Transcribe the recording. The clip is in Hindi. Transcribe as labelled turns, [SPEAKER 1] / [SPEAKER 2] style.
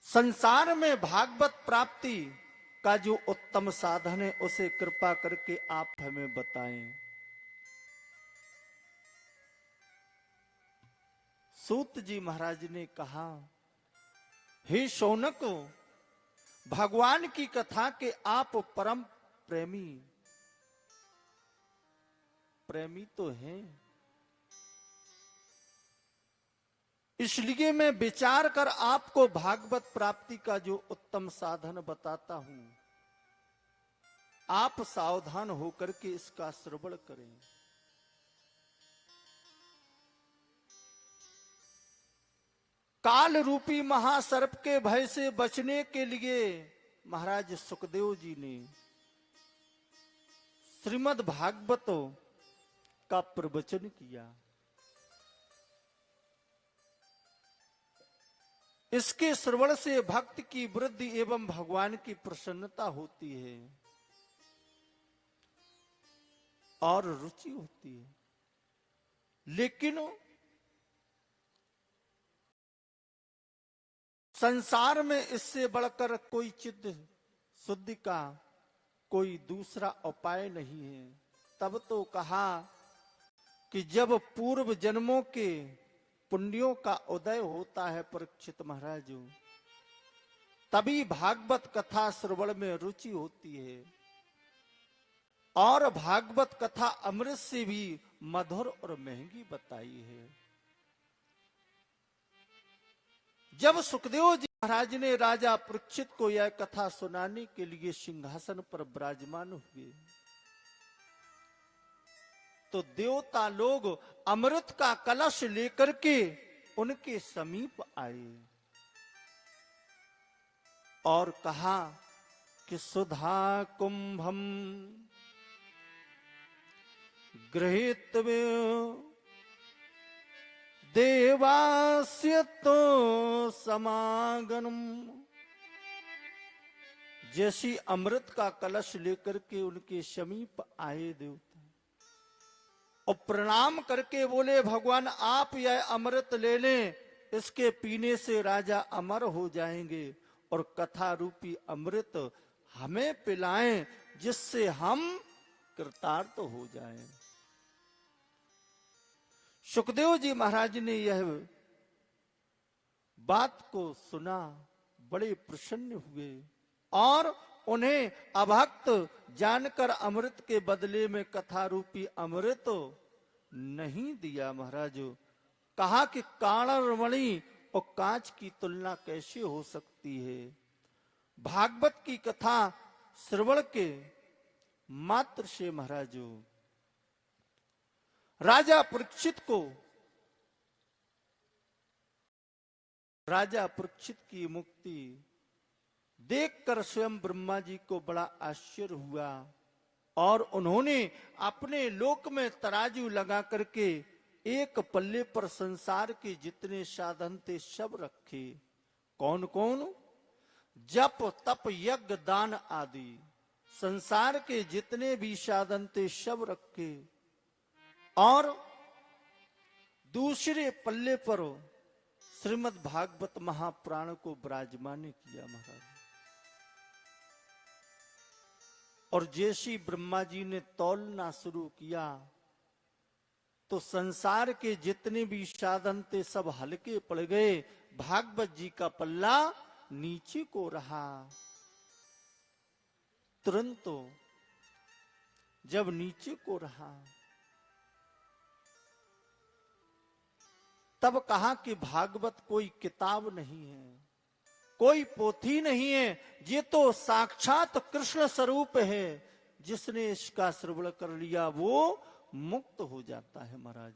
[SPEAKER 1] संसार में भागवत प्राप्ति का जो उत्तम साधन है उसे कृपा करके आप हमें बताएं। सूत जी महाराज ने कहा, हे शौनक, भगवान की कथा के आप परम प्रेमी तो हैं, इसलिए मैं विचार कर आपको भागवत प्राप्ति का जो उत्तम साधन बताता हूं, आप सावधान होकर के इसका श्रवण करें। काल रूपी महासर्प के भय से बचने के लिए महाराज सुखदेव जी ने श्रीमद् भागवत का प्रवचन किया। इसके श्रवण से भक्त की वृद्धि एवं भगवान की प्रसन्नता होती है और रुचि होती है। लेकिन संसार में इससे बढ़कर कोई चित्त शुद्धि का कोई दूसरा उपाय नहीं है। तब तो कहा कि जब पूर्व जन्मों के पुण्यों का उदय होता है परीक्षित महाराज, तभी भागवत कथा श्रवण में रुचि होती है। और भागवत कथा अमृत से भी मधुर और महंगी बताई है। जब सुखदेव जी महाराज ने राजा परीक्षित को यह कथा सुनाने के लिए सिंहासन पर विराजमान हुए, तो देवता लोग अमृत का कलश लेकर के उनके समीप आए और कहा कि सुधा कुंभम गृहीत्वे देवास्य तो समागमम्। जैसी अमृत का कलश लेकर के उनके समीप आए देवता और प्रणाम करके बोले, भगवान आप यह अमृत ले लें, इसके पीने से राजा अमर हो जाएंगे और कथा रूपी अमृत हमें पिलाएं, जिससे हम कृतार्थ हो जाएं। सुखदेव जी महाराज ने यह बात को सुना, बड़े प्रसन्न हुए और उन्हें अभक्त जानकर अमृत के बदले में कथा रूपी अमृत नहीं दिया। महाराज कहा कि काणरमणि और कांच की तुलना कैसे हो सकती है। भागवत की कथा श्रवण के मात्र से महाराज राजा परीक्षित की मुक्ति देखकर स्वयं ब्रह्मा जी को बड़ा आश्चर्य हुआ और उन्होंने अपने लोक में तराजू लगा करके एक पल्ले पर संसार के जितने साधन थे सब रखे। कौन कौन? जप तप यज्ञ दान आदि संसार के जितने भी साधन थे सब रखे और दूसरे पल्ले पर श्रीमद् भागवत महापुराण को विराजमान किया महाराज। और जैसी ब्रह्मा जी ने तौलना शुरू किया तो संसार के जितने भी साधन थे सब हल्के पड़ गए। भागवत जी का पल्ला नीचे को रहा। तुरंत जब नीचे को रहा तब कहा कि भागवत कोई किताब नहीं है, कोई पोथी नहीं है, ये तो साक्षात कृष्ण स्वरूप है। जिसने इसका श्रवण कर लिया वो मुक्त हो जाता है महाराज।